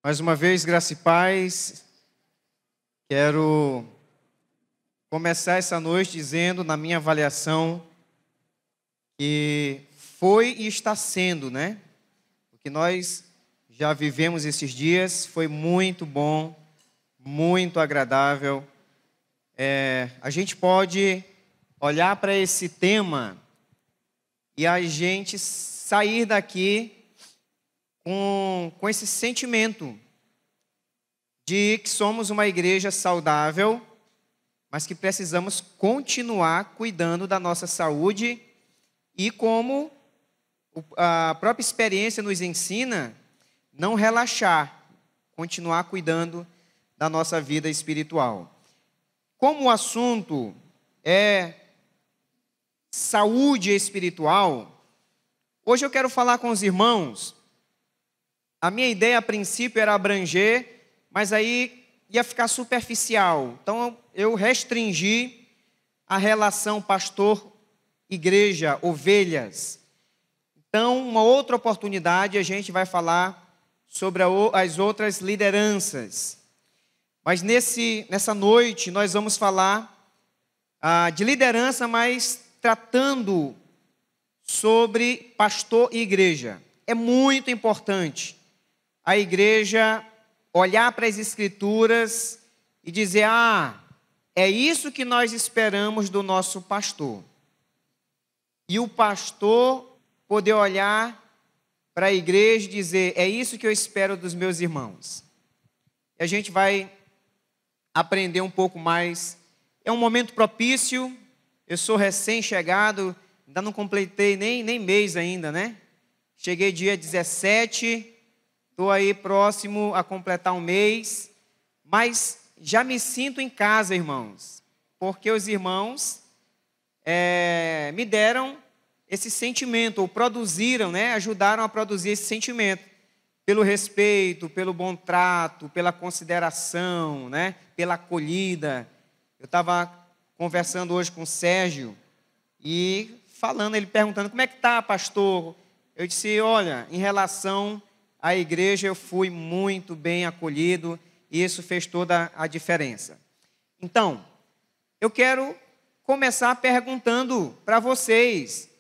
Mais uma vez, graça e paz. Quero começar essa noite dizendo, na minha avaliação, que foi e está sendo, né? O que nós já vivemos esses dias foi muito bom, muito agradável. A gente pode olhar para esse tema e a gente sair daqui com esse sentimento de que somos uma igreja saudável, mas que precisamos continuar cuidando da nossa saúde e, como a própria experiência nos ensina, não relaxar, continuar cuidando da nossa vida espiritual. Como o assunto é saúde espiritual, hoje eu quero falar com os irmãos. A minha ideia a princípio era abranger, mas aí ia ficar superficial. Então eu restringi a relação pastor-igreja, ovelhas. Então, uma outra oportunidade a gente vai falar sobre as outras lideranças. Mas nessa noite nós vamos falar de liderança, mas tratando sobre pastor e igreja. É muito importante a igreja olhar para as Escrituras e dizer, é isso que nós esperamos do nosso pastor. E o pastor poder olhar para a igreja e dizer, é isso que eu espero dos meus irmãos. E a gente vai aprender um pouco mais. É um momento propício, eu sou recém-chegado, ainda não completei nem mês ainda, né? Cheguei dia 17, estou aí próximo a completar um mês, mas já me sinto em casa, irmãos, porque os irmãos me deram esse sentimento, ou produziram, né, ajudaram a produzir esse sentimento, pelo respeito, pelo bom trato, pela consideração, né, pela acolhida. Eu estava conversando hoje com o Sérgio, e falando, ele perguntando, como é que está, pastor? Eu disse, olha, em relação à igreja eu fui muito bem acolhido e isso fez toda a diferença. Então, eu quero começar perguntando para vocês.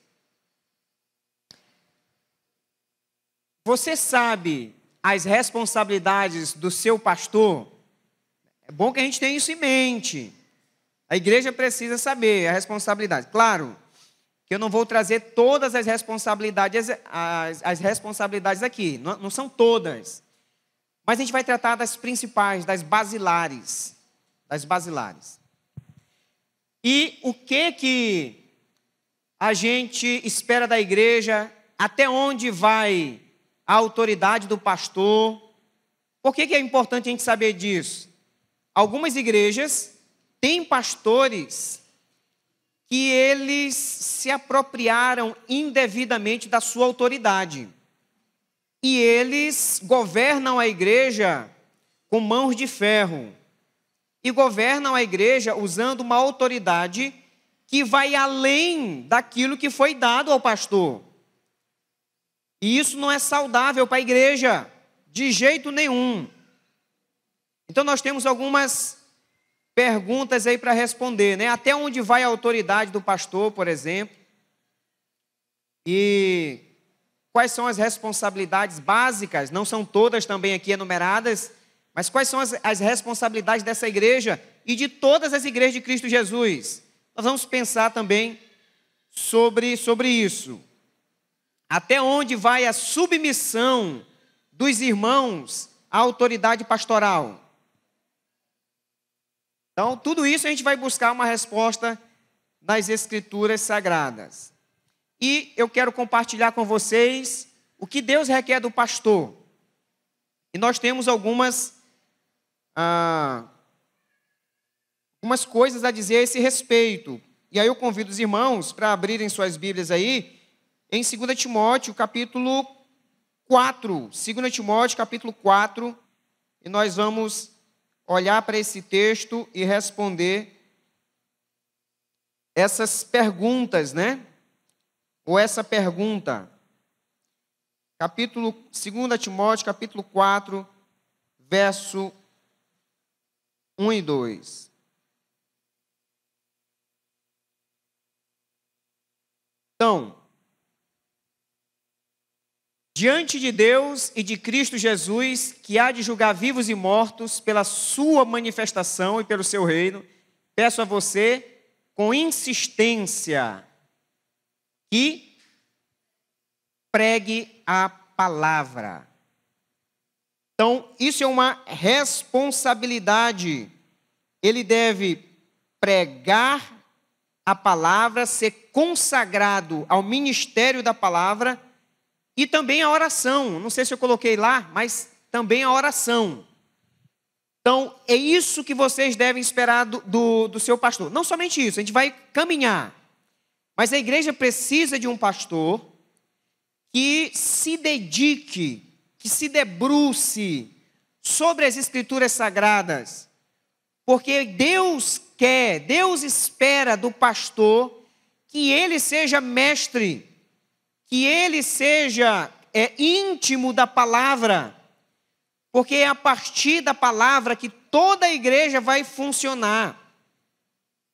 Você sabe as responsabilidades do seu pastor? É bom que a gente tenha isso em mente. A igreja precisa saber a responsabilidade. Claro que eu não vou trazer todas as responsabilidades, as responsabilidades aqui, não são todas. Mas a gente vai tratar das principais, das basilares. E o que a gente espera da igreja, até onde vai a autoridade do pastor? Por que é importante a gente saber disso? Algumas igrejas têm pastores que eles se apropriaram indevidamente da sua autoridade. E eles governam a igreja com mãos de ferro. E governam a igreja usando uma autoridade que vai além daquilo que foi dado ao pastor. E isso não é saudável para a igreja, de jeito nenhum. Então nós temos algumas perguntas aí para responder, né? Até onde vai a autoridade do pastor, por exemplo? E quais são as responsabilidades básicas? Não são todas também aqui enumeradas, mas quais são as responsabilidades dessa igreja e de todas as igrejas de Cristo Jesus? Nós vamos pensar também sobre isso. Até onde vai a submissão dos irmãos à autoridade pastoral? Então, tudo isso a gente vai buscar uma resposta nas Escrituras Sagradas. E eu quero compartilhar com vocês o que Deus requer do pastor. E nós temos algumas coisas a dizer a esse respeito. E aí eu convido os irmãos para abrirem suas Bíblias aí, em 2 Timóteo, capítulo 4. 2 Timóteo, capítulo 4, e nós vamos olhar para esse texto e responder essas perguntas, né? Ou essa pergunta. 2 Timóteo, capítulo 4, verso 1 e 2. Então, diante de Deus e de Cristo Jesus, que há de julgar vivos e mortos pela sua manifestação e pelo seu reino, peço a você, com insistência, que pregue a palavra. Então, isso é uma responsabilidade. Ele deve pregar a palavra, ser consagrado ao ministério da palavra e também a oração. Não sei se eu coloquei lá, mas também a oração. Então, é isso que vocês devem esperar do seu pastor. Não somente isso, a gente vai caminhar. Mas a igreja precisa de um pastor que se dedique, que se debruce sobre as Escrituras Sagradas. Porque Deus quer, Deus espera do pastor que ele seja mestre, que ele seja íntimo da palavra, porque é a partir da palavra que toda a igreja vai funcionar.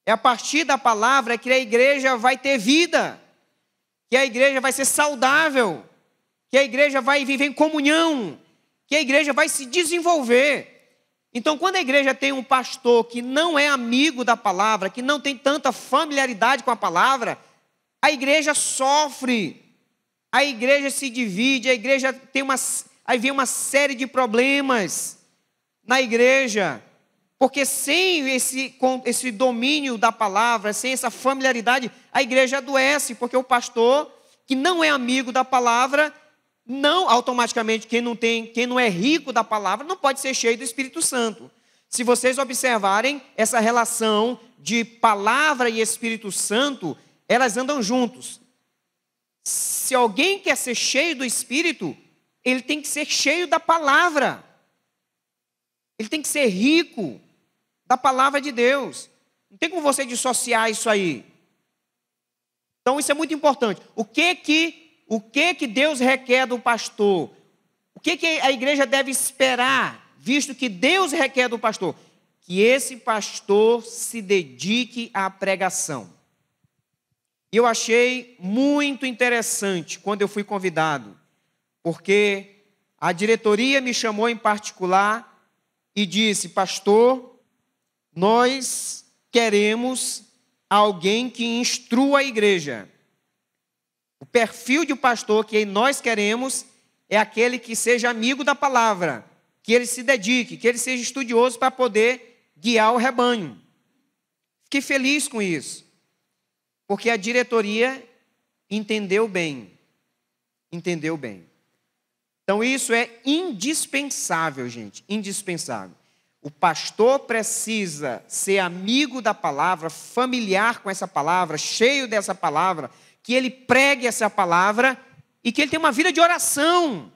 É a partir da palavra que a igreja vai ter vida, que a igreja vai ser saudável, que a igreja vai viver em comunhão, que a igreja vai se desenvolver. Então, quando a igreja tem um pastor que não é amigo da palavra, que não tem tanta familiaridade com a palavra, a igreja sofre, a igreja se divide, a igreja aí vem uma série de problemas na igreja, porque sem esse domínio da palavra, sem essa familiaridade, a igreja adoece, porque o pastor que não é amigo da palavra, não automaticamente quem não é rico da palavra, não pode ser cheio do Espírito Santo. Se vocês observarem essa relação de palavra e Espírito Santo, elas andam juntos. Se alguém quer ser cheio do Espírito, ele tem que ser cheio da palavra. Ele tem que ser rico da palavra de Deus. Não tem como você dissociar isso aí. Então isso é muito importante. O que que Deus requer do pastor? O que a igreja deve esperar, visto que Deus requer do pastor? Que esse pastor se dedique à pregação. E eu achei muito interessante quando eu fui convidado, porque a diretoria me chamou em particular e disse: pastor, nós queremos alguém que instrua a igreja. O perfil de pastor que nós queremos é aquele que seja amigo da palavra, que ele se dedique, que ele seja estudioso para poder guiar o rebanho. Fiquei feliz com isso, porque a diretoria entendeu bem. Entendeu bem. Então isso é indispensável, gente, indispensável. O pastor precisa ser amigo da palavra, familiar com essa palavra, cheio dessa palavra, que ele pregue essa palavra e que ele tenha uma vida de oração.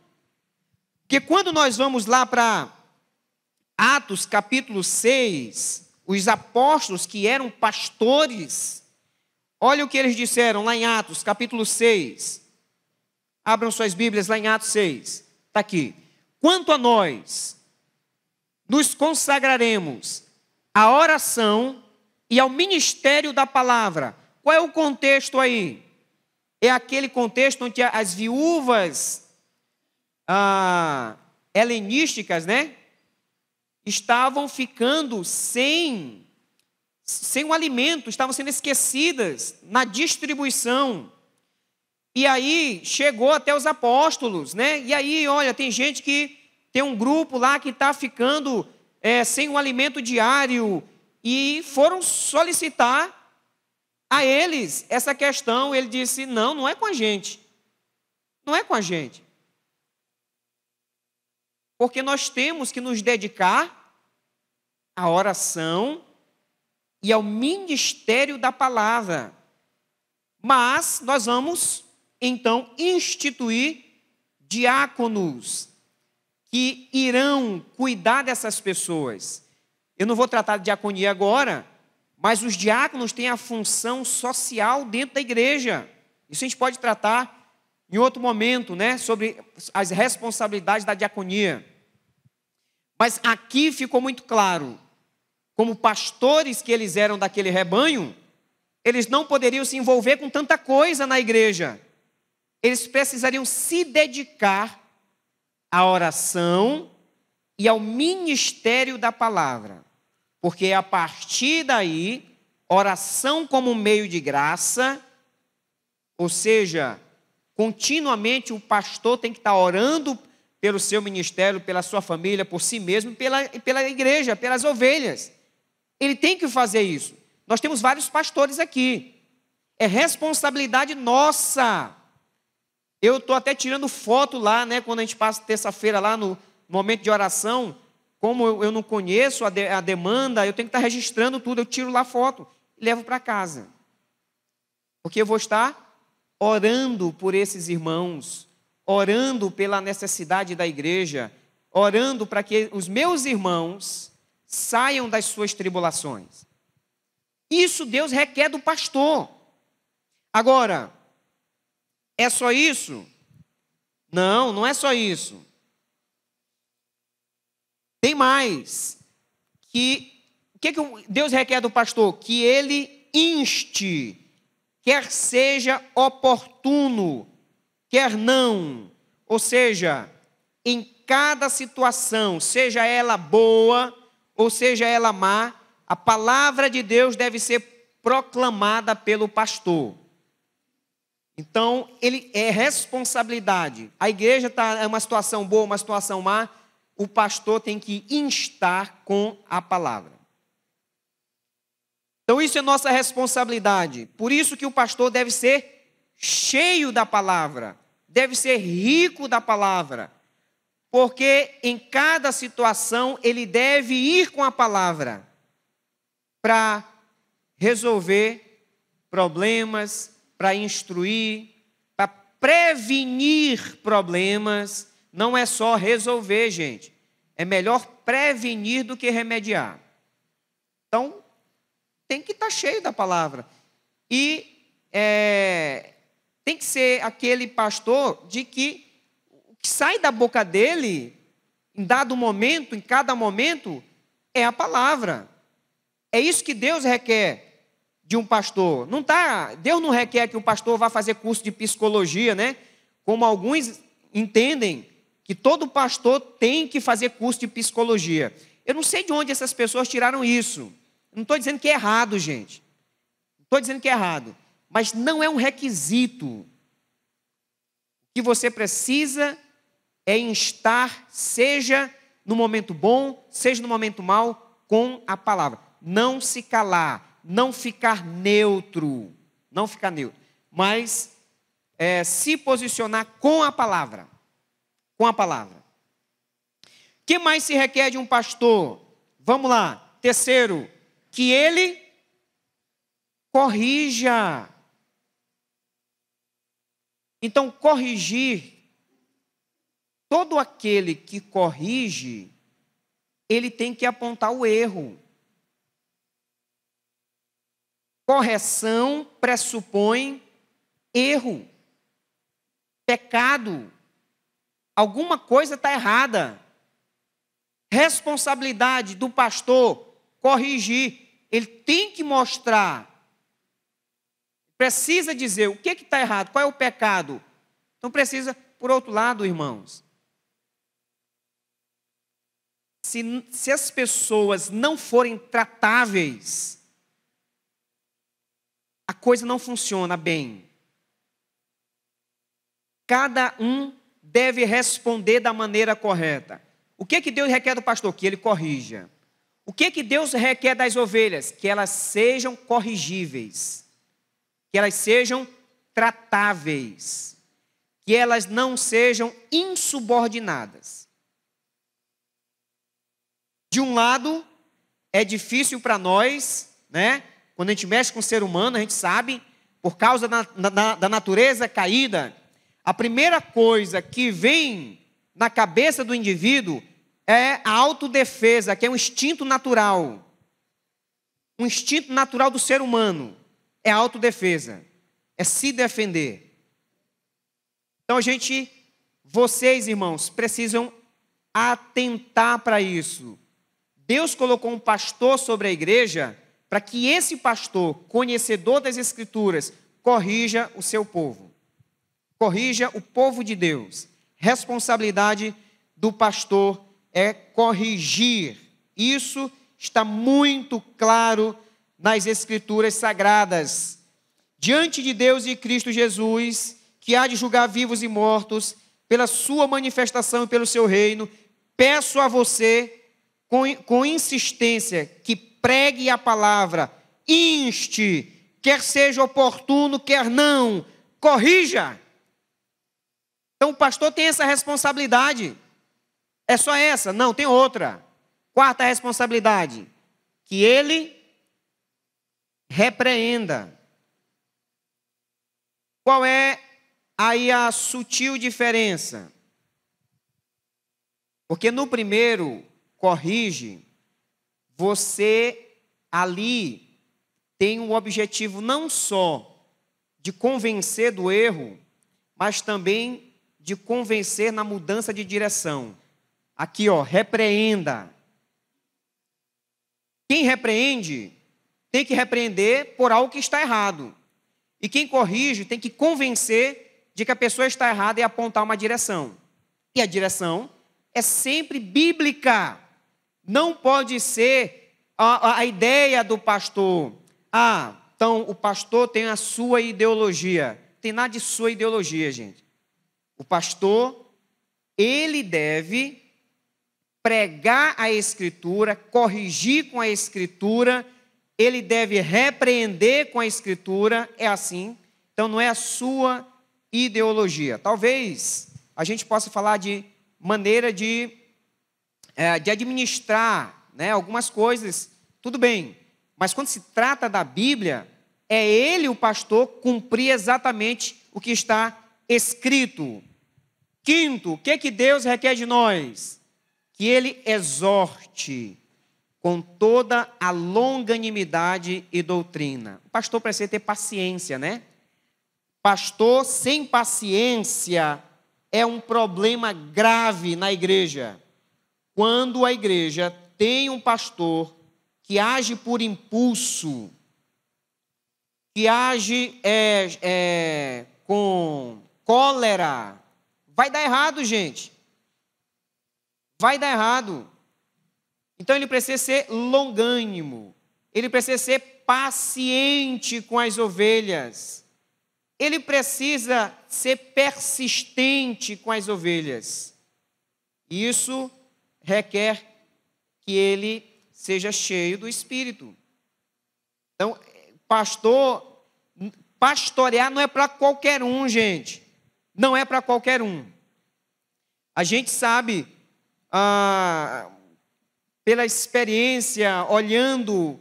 Porque quando nós vamos lá para Atos capítulo 6, os apóstolos que eram pastores, olha o que eles disseram lá em Atos capítulo 6. Abram suas Bíblias lá em Atos 6. Está aqui. Quanto a nós, nos consagraremos à oração e ao ministério da palavra. Qual é o contexto aí? É aquele contexto onde as viúvas helenísticas, né, estavam ficando sem o alimento, estavam sendo esquecidas na distribuição. E aí chegou até os apóstolos, né? E aí, olha, tem gente que tem um grupo lá que está ficando sem um alimento diário, e foram solicitar a eles essa questão. Ele disse: não é com a gente, não é com a gente, porque nós temos que nos dedicar à oração e ao ministério da palavra, mas nós vamos então instituir diáconos que irão cuidar dessas pessoas. Eu não vou tratar de diaconia agora, mas os diáconos têm a função social dentro da igreja. Isso a gente pode tratar em outro momento, né, sobre as responsabilidades da diaconia. Mas aqui ficou muito claro, como pastores que eles eram daquele rebanho, eles não poderiam se envolver com tanta coisa na igreja. Eles precisariam se dedicar à oração e ao ministério da palavra. Porque a partir daí, oração como meio de graça, ou seja, continuamente o pastor tem que estar orando pelo seu ministério, pela sua família, por si mesmo, pela igreja, pelas ovelhas. Ele tem que fazer isso. Nós temos vários pastores aqui. É responsabilidade nossa. Eu estou até tirando foto lá, né, quando a gente passa terça-feira lá no momento de oração. Como eu não conheço a demanda, eu tenho que estar registrando tudo. Eu tiro lá foto e levo para casa. Porque eu vou estar orando por esses irmãos, orando pela necessidade da igreja, orando para que os meus irmãos saiam das suas tribulações. Isso Deus requer do pastor. Agora, é só isso? Não, não é só isso. Tem mais. O que Deus requer do pastor? Que ele inste, quer seja oportuno, quer não. Ou seja, em cada situação, seja ela boa ou seja ela má, a palavra de Deus deve ser proclamada pelo pastor. Então, ele é responsabilidade. A igreja está em uma situação boa, uma situação má, o pastor tem que instar com a palavra. Então, isso é nossa responsabilidade. Por isso que o pastor deve ser cheio da palavra, deve ser rico da palavra, porque em cada situação ele deve ir com a palavra para resolver problemas, para instruir, para prevenir problemas. Não é só resolver, gente. É melhor prevenir do que remediar. Então, tem que estar cheio da palavra. E tem que ser aquele pastor de que o que sai da boca dele, em dado momento, em cada momento, é a palavra. É isso que Deus requer de um pastor. Deus não requer que o pastor vá fazer curso de psicologia, né? Como alguns entendem que todo pastor tem que fazer curso de psicologia. Eu não sei de onde essas pessoas tiraram isso. Não estou dizendo que é errado, gente. Não estou dizendo que é errado. Mas não é um requisito. O que você precisa é instar, seja no momento bom, seja no momento mau, com a palavra. Não se calar, não ficar neutro. Não ficar neutro. Mas se posicionar com a palavra. Com a palavra. O que mais se requer de um pastor? Vamos lá. Terceiro, que ele corrija. Então, corrigir, todo aquele que corrige, ele tem que apontar o erro. Correção pressupõe erro, pecado. Alguma coisa está errada. Responsabilidade do pastor corrigir. Ele tem que mostrar. Precisa dizer o que está errado, qual é o pecado. Então precisa, por outro lado, irmãos, se as pessoas não forem tratáveis, a coisa não funciona bem. Cada um deve responder da maneira correta. O que Deus requer do pastor? Que ele corrija. O que Deus requer das ovelhas? Que elas sejam corrigíveis. Que elas sejam tratáveis. Que elas não sejam insubordinadas. De um lado, é difícil para nós, né? Quando a gente mexe com o ser humano, a gente sabe, por causa da natureza caída, a primeira coisa que vem na cabeça do indivíduo é a autodefesa, que é um instinto natural. Um instinto natural do ser humano é a autodefesa, é se defender. Então vocês, irmãos, precisam atentar para isso. Deus colocou um pastor sobre a igreja para que esse pastor, conhecedor das Escrituras, corrija o seu povo. Corrija o povo de Deus. Responsabilidade do pastor é corrigir. Isso está muito claro nas Escrituras Sagradas. Diante de Deus e Cristo Jesus, que há de julgar vivos e mortos, pela sua manifestação e pelo seu reino, peço a você, com insistência, que pregue a palavra, inste, quer seja oportuno, quer não, corrija. Então o pastor tem essa responsabilidade. É só essa? Não, tem outra. Quarta responsabilidade, que ele repreenda. Qual é aí a sutil diferença? Porque no primeiro, corrige, você ali tem um objetivo não só de convencer do erro, mas também de convencer na mudança de direção. Aqui, repreenda. Quem repreende tem que repreender por algo que está errado. E quem corrige tem que convencer de que a pessoa está errada e apontar uma direção. E a direção é sempre bíblica. Não pode ser a ideia do pastor. Então o pastor tem a sua ideologia. Não tem nada de sua ideologia, gente. O pastor, ele deve pregar a Escritura, corrigir com a Escritura, ele deve repreender com a Escritura, é assim. Então não é a sua ideologia. Talvez a gente possa falar de maneira de administrar, né, algumas coisas, tudo bem. Mas quando se trata da Bíblia, é ele, o pastor, cumprir exatamente o que está escrito. Quinto, o que Deus requer de nós? Que ele exorte com toda a longanimidade e doutrina. O pastor precisa ter paciência, né? Pastor sem paciência é um problema grave na igreja. Quando a igreja tem um pastor que age por impulso, que age com cólera, vai dar errado, gente. Vai dar errado. Então ele precisa ser longânimo. Ele precisa ser paciente com as ovelhas. Ele precisa ser persistente com as ovelhas. Isso requer que ele seja cheio do Espírito. Então, pastorear não é para qualquer um, gente. Não é para qualquer um. A gente sabe, pela experiência, olhando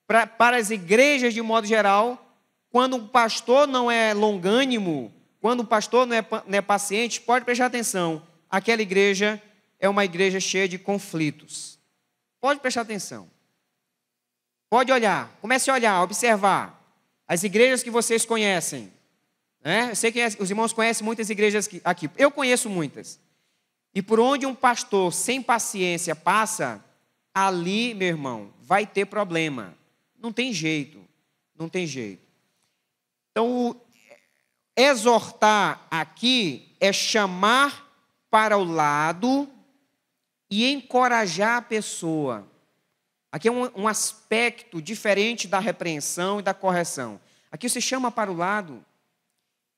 para as igrejas de modo geral, quando o pastor não é longânimo, quando o pastor não é paciente, pode prestar atenção, aquela igreja é uma igreja cheia de conflitos. Pode prestar atenção. Pode olhar, comece a olhar, observar. As igrejas que vocês conhecem, né? Eu sei que os irmãos conhecem muitas igrejas aqui. Eu conheço muitas. E por onde um pastor sem paciência passa, ali, meu irmão, vai ter problema. Não tem jeito. Não tem jeito. Então, exortar aqui é chamar para o lado e encorajar a pessoa. Aqui é um aspecto diferente da repreensão e da correção. Aqui você chama para o lado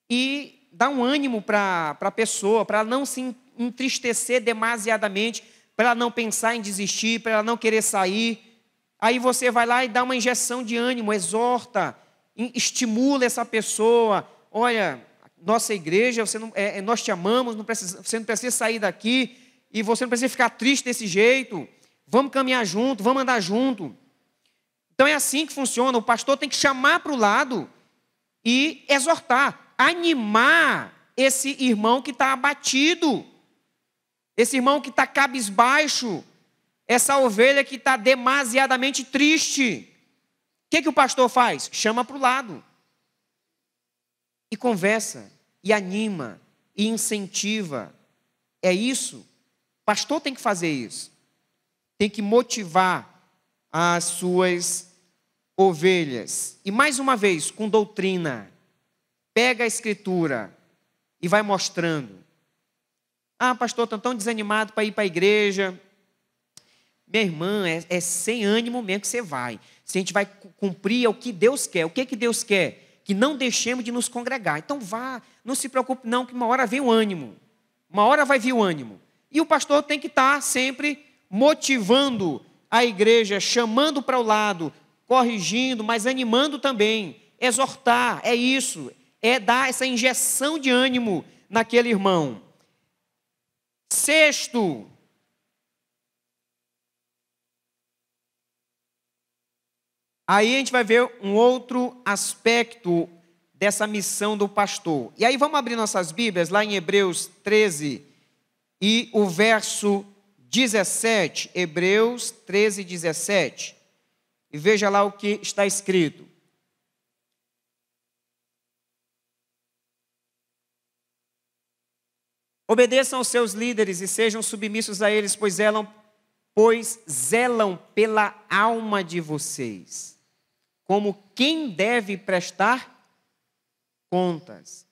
e dá um ânimo para a pessoa, para ela não se entristecer demasiadamente, para ela não pensar em desistir, para ela não querer sair. Aí você vai lá e dá uma injeção de ânimo, exorta, estimula essa pessoa. Olha, nossa igreja, nós te amamos, você não precisa sair daqui e você não precisa ficar triste desse jeito. Vamos caminhar junto, vamos andar junto. Então é assim que funciona. O pastor tem que chamar para o lado e exortar, animar esse irmão que está abatido, esse irmão que está cabisbaixo, essa ovelha que está demasiadamente triste. O que o pastor faz? Chama para o lado. E conversa, e anima, e incentiva. É isso. pastor tem que fazer isso. Tem que motivar as suas ovelhas. E mais uma vez, com doutrina. Pega a escritura e vai mostrando. Ah, pastor, estou tão desanimado para ir para a igreja. Minha irmã, é sem ânimo mesmo que você vai. Se a gente vai cumprir o que Deus quer. O que Deus quer? Que não deixemos de nos congregar. Então vá, não se preocupe não, que uma hora vem o ânimo. Uma hora vai vir o ânimo. E o pastor tem que estar sempre motivando a igreja, chamando para o lado, corrigindo, mas animando também. Exortar, é isso. É dar essa injeção de ânimo naquele irmão. Sexto, aí a gente vai ver um outro aspecto dessa missão do pastor. E aí vamos abrir nossas Bíblias lá em Hebreus 13 e o verso 17. Hebreus 13, 17. E veja lá o que está escrito. Obedeçam aos seus líderes e sejam submissos a eles, pois zelam pela alma de vocês, como quem deve prestar contas.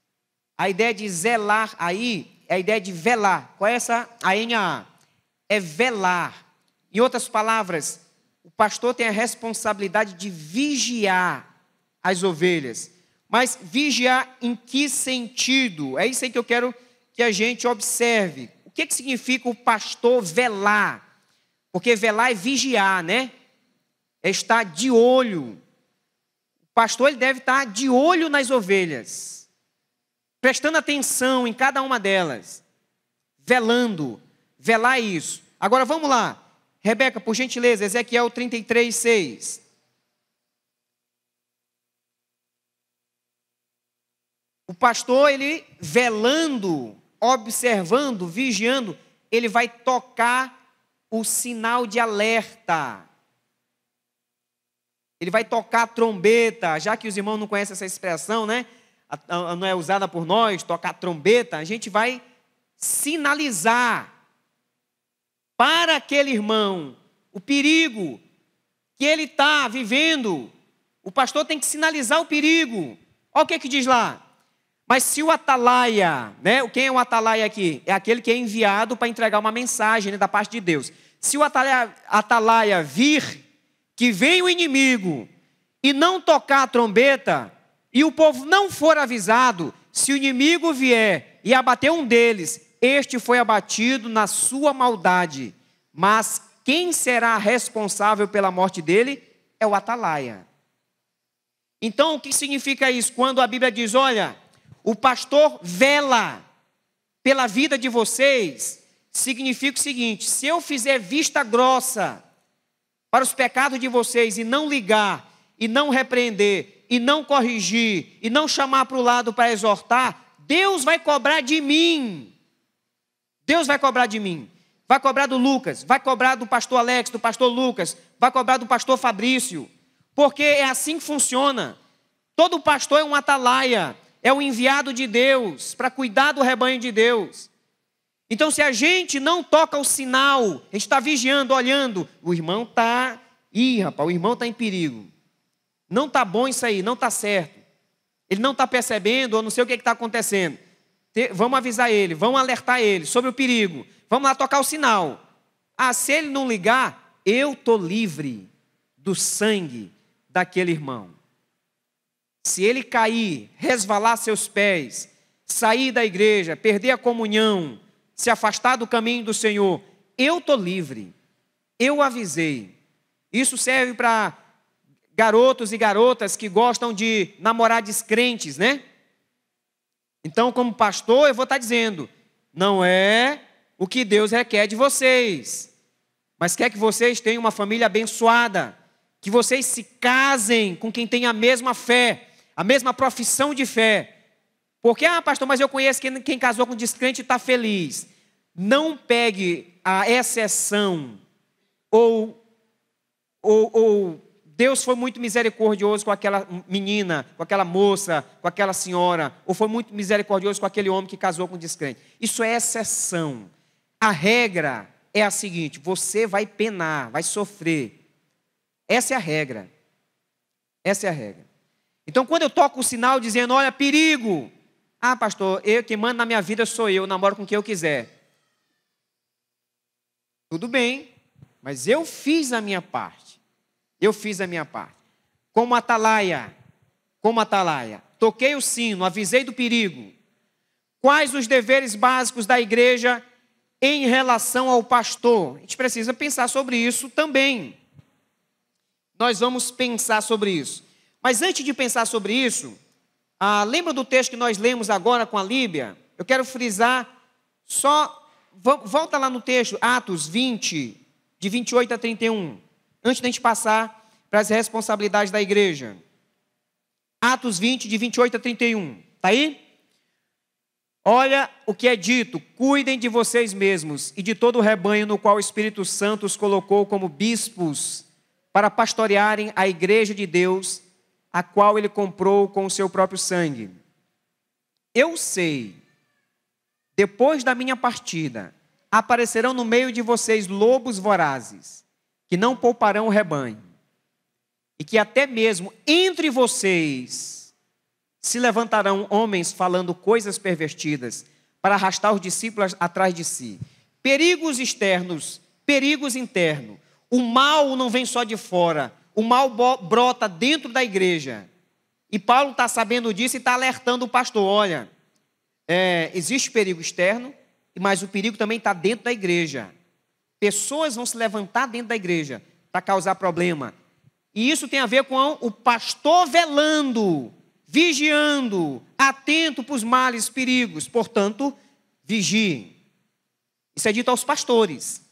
A ideia de zelar aí é a ideia de velar. Qual é essa? A NAA. É velar. Em outras palavras, o pastor tem a responsabilidade de vigiar as ovelhas. Mas vigiar em que sentido? É isso aí que eu quero que a gente observe. O que significa o pastor velar? Porque velar é vigiar, né? É estar de olho. O pastor ele deve estar de olho nas ovelhas, prestando atenção em cada uma delas, velando. Velar é isso. Agora vamos lá. Rebeca, por gentileza, Ezequiel 33, 6. O pastor, ele velando, observando, vigiando, ele vai tocar o sinal de alerta. Ele vai tocar a trombeta, já que os irmãos não conhecem essa expressão, né? Não é usada por nós, tocar trombeta, a gente vai sinalizar para aquele irmão o perigo que ele está vivendo. O pastor tem que sinalizar o perigo. Olha o que diz lá. Mas se o atalaia, né? Quem é o atalaia aqui? É aquele que é enviado para entregar uma mensagem, né, da parte de Deus. Se o atalaia vir que vem o inimigo e não tocar a trombeta, e o povo não for avisado, se o inimigo vier e abater um deles, este foi abatido na sua maldade. Mas quem será responsável pela morte dele é o atalaia. Então, o que significa isso? Quando a Bíblia diz, olha, o pastor vela pela vida de vocês, significa o seguinte: se eu fizer vista grossa para os pecados de vocês e não ligar, e não repreender, e não corrigir, e não chamar para o lado para exortar, Deus vai cobrar de mim. Deus vai cobrar de mim. Vai cobrar do Lucas, vai cobrar do pastor Alex, do pastor Lucas, vai cobrar do pastor Fabrício, porque é assim que funciona. Todo pastor é um atalaia, é o enviado de Deus para cuidar do rebanho de Deus. Então, se a gente não toca o sinal, a gente está vigiando, olhando, o irmão está, o irmão está em perigo. Não está bom isso aí, não está certo. Ele não está percebendo, ou não sei o que está acontecendo. Vamos avisar ele, vamos alertar ele sobre o perigo. Vamos lá tocar o sinal. Ah, se ele não ligar, eu estou livre do sangue daquele irmão. Se ele cair, resvalar seus pés, sair da igreja, perder a comunhão, se afastar do caminho do Senhor, eu estou livre. Eu avisei. Isso serve para garotos e garotas que gostam de namorar descrentes, né? Então, como pastor, eu vou estar dizendo, não é o que Deus requer de vocês, mas quer que vocês tenham uma família abençoada, que vocês se casem com quem tem a mesma fé, a mesma profissão de fé. Porque, pastor, mas eu conheço quem casou com descrente e está feliz. Não pegue a exceção, ou Deus foi muito misericordioso com aquela menina, com aquela moça, com aquela senhora, ou foi muito misericordioso com aquele homem que casou com descrente. Isso é exceção. A regra é a seguinte: você vai penar, vai sofrer. Essa é a regra. Essa é a regra. Então, quando eu toco o sinal dizendo, olha, perigo. Ah, pastor, quem manda na minha vida sou eu namoro com quem eu quiser. Tudo bem, mas eu fiz a minha parte. Eu fiz a minha parte. Como atalaia. Toquei o sino, avisei do perigo. Quais os deveres básicos da igreja em relação ao pastor? A gente precisa pensar sobre isso também. Nós vamos pensar sobre isso. Mas antes de pensar sobre isso, lembra do texto que nós lemos agora com a Líbia? Eu quero frisar volta lá no texto, Atos 20, de 28 a 31, antes da gente passar para as responsabilidades da igreja. Atos 20, de 28 a 31, está aí? Olha o que é dito: cuidem de vocês mesmos e de todo o rebanho no qual o Espírito Santo os colocou como bispos para pastorearem a igreja de Deus, a qual ele comprou com o seu próprio sangue. Eu sei, depois da minha partida, aparecerão no meio de vocês lobos vorazes, que não pouparão o rebanho, e que até mesmo entre vocês se levantarão homens falando coisas pervertidas, para arrastar os discípulos atrás de si. Perigos externos, perigos internos. O mal não vem só de fora, o mal brota dentro da igreja. E Paulo está sabendo disso e está alertando o pastor: olha, existe perigo externo, mas o perigo também está dentro da igreja. Pessoas vão se levantar dentro da igreja para causar problema. E isso tem a ver com o pastor velando, vigiando, atento para os males, perigos. Portanto, vigiem. Isso é dito aos pastores.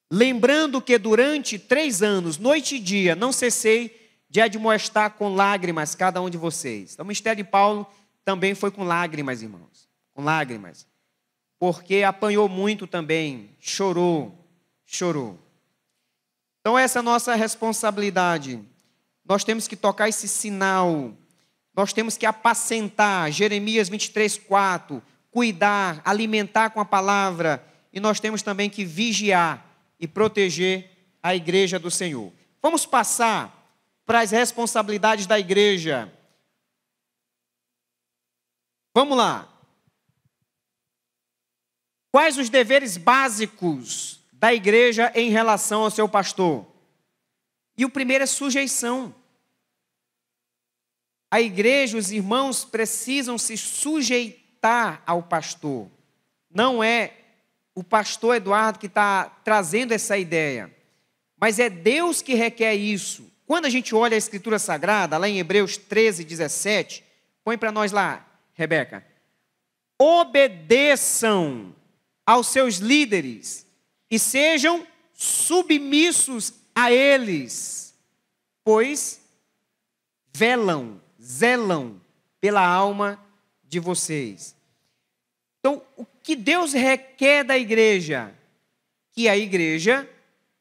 Lembrando que durante 3 anos, noite e dia, não cessei de admoestar com lágrimas cada um de vocês. Então, o ministério de Paulo também foi com lágrimas, irmãos. Com lágrimas. Porque apanhou muito também, chorou. Então, essa é a nossa responsabilidade. Nós temos que tocar esse sinal. Nós temos que apacentar, Jeremias 23:4, cuidar, alimentar com a palavra. E nós temos também que vigiar e proteger a igreja do Senhor. Vamos passar para as responsabilidades da igreja. Vamos lá. Quais os deveres básicos da igreja em relação ao seu pastor? E o primeiro é sujeição. A igreja, os irmãos precisam se sujeitar ao pastor. Não é o pastor Eduardo que está trazendo essa ideia, mas é Deus que requer isso. Quando a gente olha a Escritura Sagrada, lá em Hebreus 13:17, põe para nós lá, Rebeca: obedeçam aos seus líderes e sejam submissos a eles, pois zelam pela alma de vocês. Então, o que Deus requer da igreja? Que a igreja,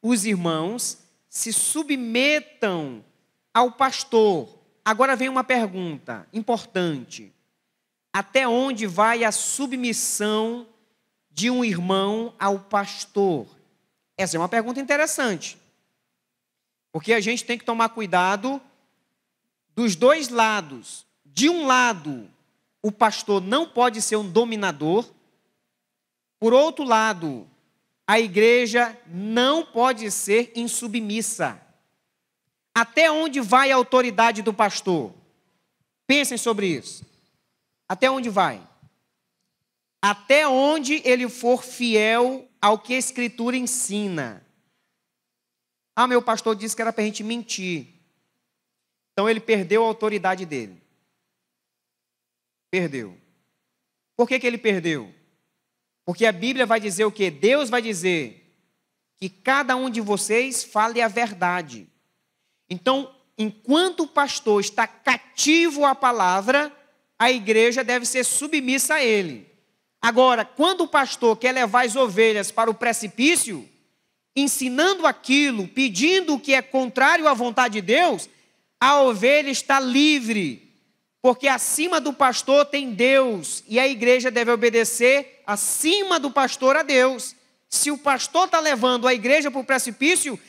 os irmãos, se submetam ao pastor. Agora vem uma pergunta importante: até onde vai a submissão de um irmão ao pastor? Essa é uma pergunta interessante, porque a gente tem que tomar cuidado dos dois lados. De um lado, o pastor não pode ser um dominador. Por outro lado, a igreja não pode ser insubmissa. Até onde vai a autoridade do pastor? Pensem sobre isso. Até onde vai? Até onde ele for fiel ao que a Escritura ensina. Meu pastor disse que era para a gente mentir. Então ele perdeu a autoridade dele. Perdeu. Por que ele perdeu? Porque a Bíblia vai dizer o quê? Deus vai dizer que cada um de vocês fale a verdade. Então, enquanto o pastor está cativo à palavra, a igreja deve ser submissa a ele. Agora, quando o pastor quer levar as ovelhas para o precipício, ensinando aquilo, pedindo o que é contrário à vontade de Deus, a ovelha está livre, Porque acima do pastor tem Deus, e a igreja deve obedecer acima do pastor a Deus. Se o pastor está levando a igreja para o precipício,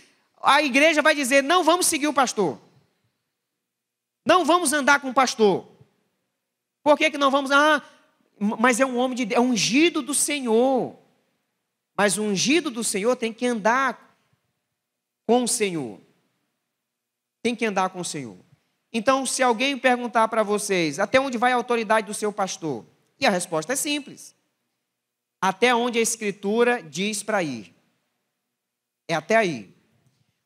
a igreja vai dizer: não vamos seguir o pastor. Não vamos andar com o pastor. Por que não vamos? Mas é um homem de Deus, é ungido do Senhor. Mas o ungido do Senhor tem que andar com o Senhor. Tem que andar com o Senhor. Então, se alguém perguntar para vocês, até onde vai a autoridade do seu pastor? E a resposta é simples. Até onde a Escritura diz para ir. É até aí.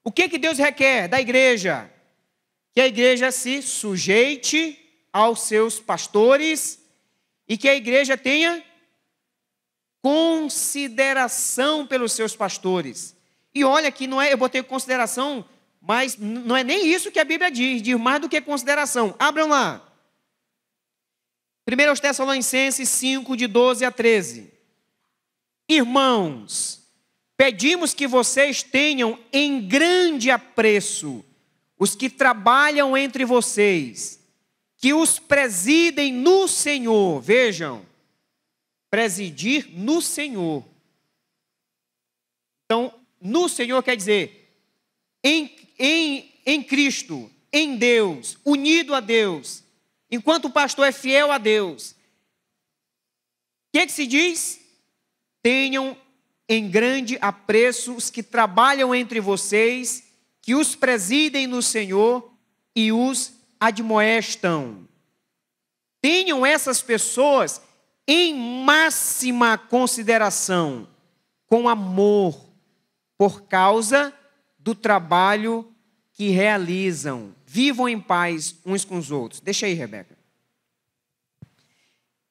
O que Deus requer da igreja? Que a igreja se sujeite aos seus pastores e que a igreja tenha consideração pelos seus pastores. E olha que não é, eu botei consideração, mas não é nem isso que a Bíblia diz mais do que consideração. Abram lá. 1 Tessalonicenses 5, de 12 a 13. Irmãos, pedimos que vocês tenham em grande apreço os que trabalham entre vocês, que os presidem no Senhor. Vejam, presidir no Senhor. Então, no Senhor quer dizer, em Cristo, em Deus, unido a Deus, enquanto o pastor é fiel a Deus. O que se diz? Tenham em grande apreço os que trabalham entre vocês, que os presidem no Senhor e os admoestam. Tenham essas pessoas em máxima consideração, com amor, por causa do trabalho que realizam. Vivam em paz uns com os outros. Deixa aí, Rebeca.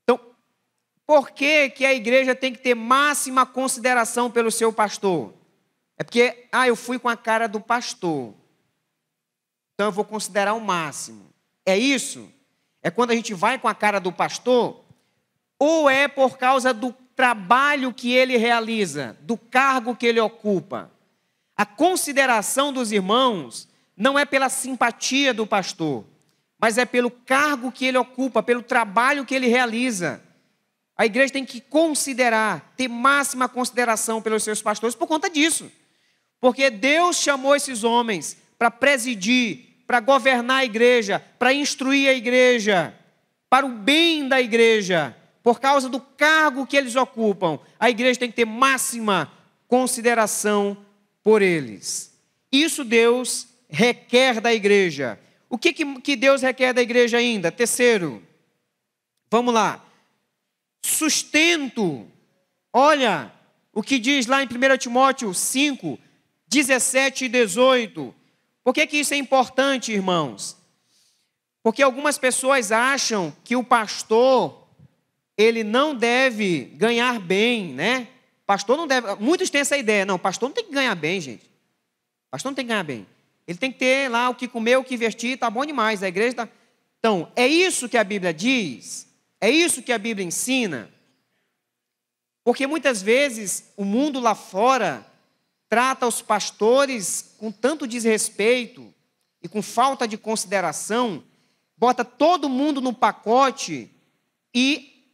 Então, por que a igreja tem que ter máxima consideração pelo seu pastor? É porque, eu fui com a cara do pastor, então eu vou considerar o máximo. É isso? É quando a gente vai com a cara do pastor? Ou é por causa do trabalho que ele realiza, do cargo que ele ocupa? A consideração dos irmãos não é pela simpatia do pastor, mas é pelo cargo que ele ocupa, pelo trabalho que ele realiza. A igreja tem que considerar, ter máxima consideração pelos seus pastores por conta disso. Porque Deus chamou esses homens para presidir, para governar a igreja, para instruir a igreja, para o bem da igreja. Por causa do cargo que eles ocupam, a igreja tem que ter máxima consideração por eles. Isso Deus requer da igreja. O que Deus requer da igreja ainda? Terceiro, vamos lá. Sustento. Olha o que diz lá em 1 Timóteo 5, 17 e 18. Por que isso é importante, irmãos? Porque algumas pessoas acham que o pastor, ele não deve ganhar bem, né? Pastor não deve... Muitos têm essa ideia. Não, pastor não tem que ganhar bem, gente. Pastor não tem que ganhar bem. Ele tem que ter lá o que comer, o que vestir, tá bom demais. A igreja tá... Então, é isso que a Bíblia diz? É isso que a Bíblia ensina? Porque muitas vezes o mundo lá fora trata os pastores com tanto desrespeito e com falta de consideração, bota todo mundo no pacote e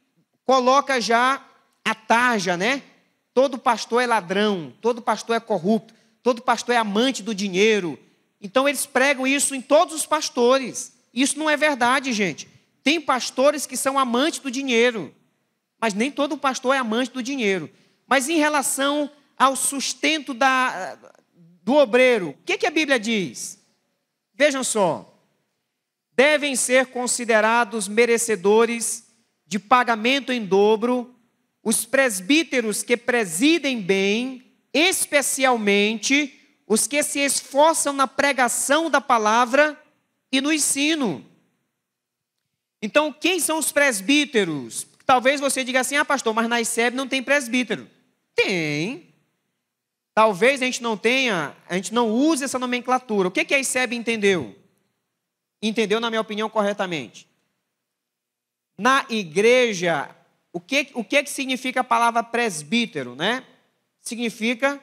coloca já a tarja, né? Todo pastor é ladrão, todo pastor é corrupto, todo pastor é amante do dinheiro. Então eles pregam isso em todos os pastores. Isso não é verdade, gente. Tem pastores que são amantes do dinheiro, mas nem todo pastor é amante do dinheiro. Mas em relação ao sustento do obreiro, o que a Bíblia diz? Vejam só. Devem ser considerados merecedores de pagamento em dobro os presbíteros que presidem bem, especialmente os que se esforçam na pregação da palavra e no ensino. Então, quem são os presbíteros? Talvez você diga assim, pastor, mas na ICEB não tem presbítero. Tem. Talvez a gente não use essa nomenclatura. O que a ICEB entendeu? Entendeu, na minha opinião, corretamente. Na igreja, o que significa a palavra presbítero, né? Significa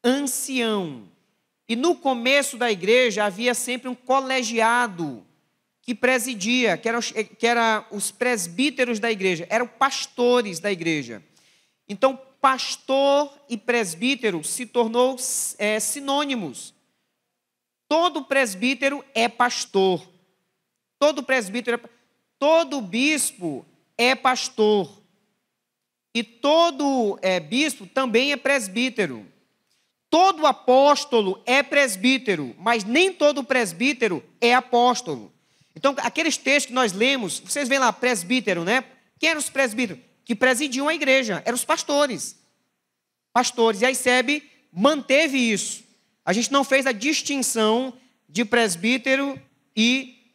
ancião. E no começo da igreja havia sempre um colegiado que presidia, que era os presbíteros da igreja, eram pastores da igreja. Então, pastor e presbítero se tornou sinônimos. Todo presbítero é pastor. Todo presbítero, todo bispo é pastor. E todo bispo também é presbítero. Todo apóstolo é presbítero, mas nem todo presbítero é apóstolo. Então, aqueles textos que nós lemos, vocês veem lá, presbítero, né? Quem eram os presbíteros? Que presidiam a igreja, eram os pastores. Pastores, e a ICEB manteve isso. A gente não fez a distinção de presbítero e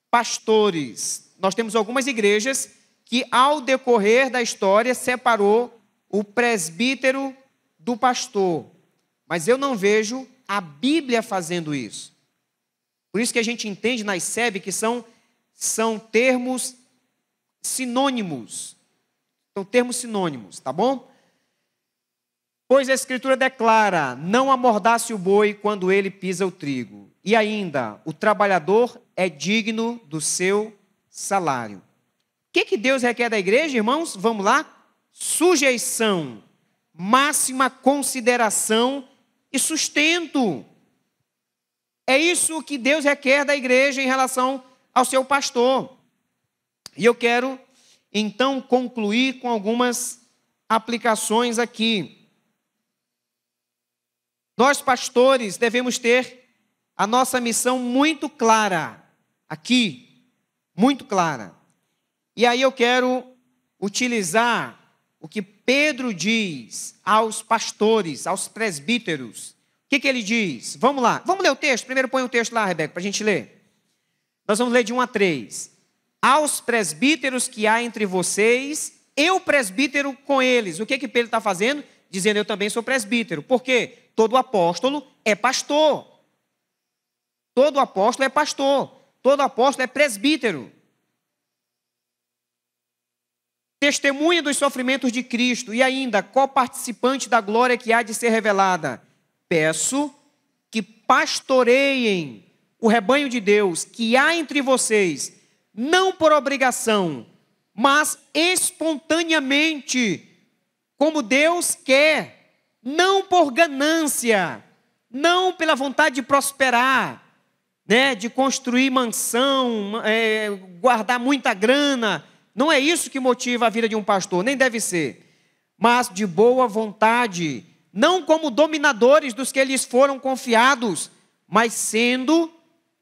pastores. Nós temos algumas igrejas que, ao decorrer da história, separou o presbítero do pastor. Mas eu não vejo a Bíblia fazendo isso. Por isso que a gente entende na ICEB que são termos sinônimos. São termos sinônimos, tá bom? Pois a Escritura declara: não amordace o boi quando ele pisa o trigo. E ainda, o trabalhador é digno do seu salário. O que Deus requer da igreja, irmãos? Vamos lá? Sujeição, máxima consideração e sustento. É isso que Deus requer da igreja em relação ao seu pastor. E eu quero, então, concluir com algumas aplicações aqui. Nós, pastores, devemos ter a nossa missão muito clara aqui, muito clara. E aí eu quero utilizar o que Pedro diz aos pastores, aos presbíteros. O que ele diz? Vamos lá, vamos ler o texto. Primeiro põe o texto lá, Rebeca, para a gente ler. Nós vamos ler de 1 a 3. Aos presbíteros que há entre vocês, eu presbítero com eles. O que Pedro está fazendo? Dizendo: eu também sou presbítero. Por quê? Todo apóstolo é pastor. Todo apóstolo é pastor. Todo apóstolo é presbítero. Testemunha dos sofrimentos de Cristo e ainda coparticipante da glória que há de ser revelada. Peço que pastoreiem o rebanho de Deus que há entre vocês, não por obrigação, mas espontaneamente, como Deus quer, não por ganância, não pela vontade de prosperar, né, de construir mansão, guardar muita grana. Não é isso que motiva a vida de um pastor, nem deve ser. Mas de boa vontade, não como dominadores dos que lhes foram confiados, mas sendo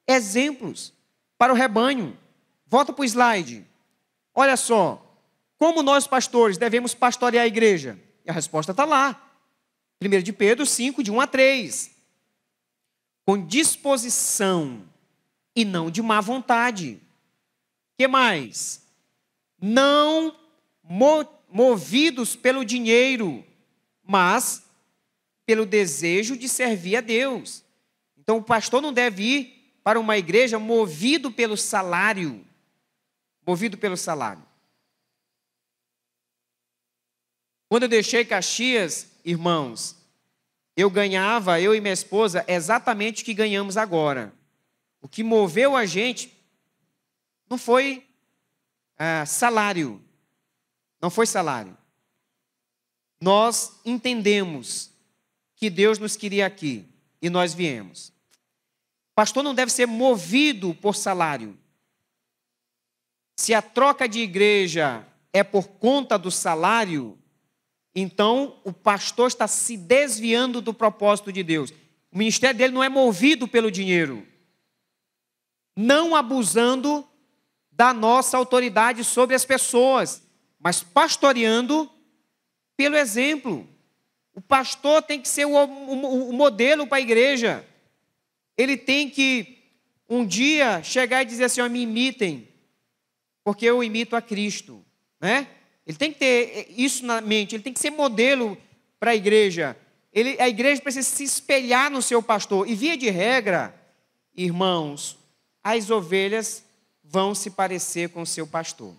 exemplos para o rebanho. Volta para o slide. Olha só, como nós pastores devemos pastorear a igreja? E a resposta está lá. 1 de Pedro 5, de 1 a 3. Com disposição e não de má vontade. O que mais? Não movidos pelo dinheiro, mas pelo desejo de servir a Deus. Então o pastor não deve ir para uma igreja movido pelo salário. Movido pelo salário. Quando eu deixei Caxias, irmãos, eu e minha esposa, exatamente o que ganhamos agora. O que moveu a gente não foi salário. Não foi salário. Nós entendemos que Deus nos queria aqui e nós viemos. Pastor não deve ser movido por salário. Se a troca de igreja é por conta do salário, então o pastor está se desviando do propósito de Deus. O ministério dele não é movido pelo dinheiro. Não abusando da nossa autoridade sobre as pessoas, mas pastoreando pelo exemplo. O pastor tem que ser o modelo para a igreja. Ele tem que, um dia, chegar e dizer assim: me imitem, porque eu imito a Cristo, né? Ele tem que ter isso na mente, ele tem que ser modelo para a igreja. A igreja precisa se espelhar no seu pastor. E via de regra, irmãos, as ovelhas vão se parecer com o seu pastor.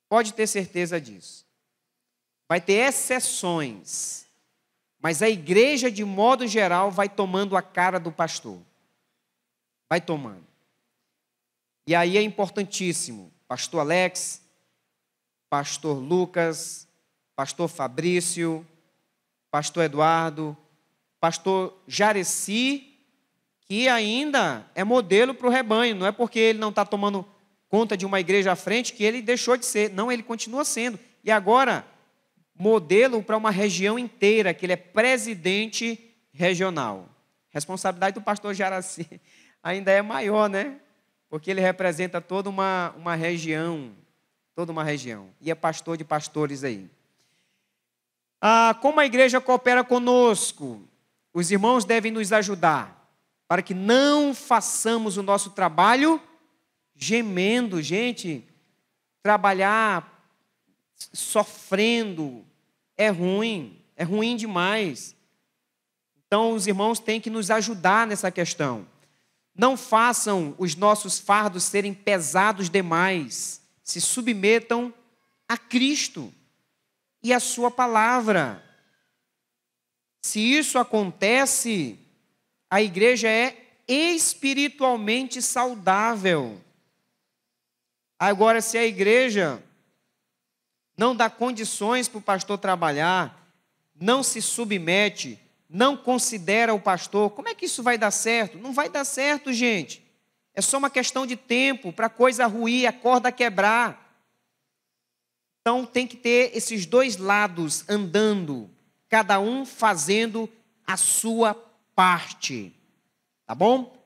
Pode ter certeza disso. Vai ter exceções, mas a igreja, de modo geral, vai tomando a cara do pastor. Vai tomando. E aí é importantíssimo, pastor Alex, pastor Lucas, pastor Fabrício, pastor Eduardo, pastor Jareci, que ainda é modelo para o rebanho. Não é porque ele não está tomando conta de uma igreja à frente que ele deixou de ser. Não, ele continua sendo. E agora, modelo para uma região inteira, que ele é presidente regional. Responsabilidade do pastor Jaraci ainda é maior, né? Porque ele representa toda uma região, toda uma região. E é pastor de pastores aí. Como a igreja coopera conosco? Os irmãos devem nos ajudar para que não façamos o nosso trabalho gemendo. Gente, trabalhar sofrendo é ruim demais. Então, os irmãos têm que nos ajudar nessa questão. Não façam os nossos fardos serem pesados demais. Se submetam a Cristo e a sua palavra. Se isso acontece, a igreja é espiritualmente saudável. Agora, se a igreja não dá condições para o pastor trabalhar, não se submete, não considera o pastor, como é que isso vai dar certo? Não vai dar certo, gente. É só uma questão de tempo para a coisa ruir, a corda quebrar. Então tem que ter esses dois lados andando, cada um fazendo a sua parte. Tá bom?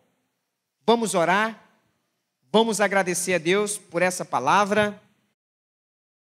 Vamos orar, vamos agradecer a Deus por essa palavra.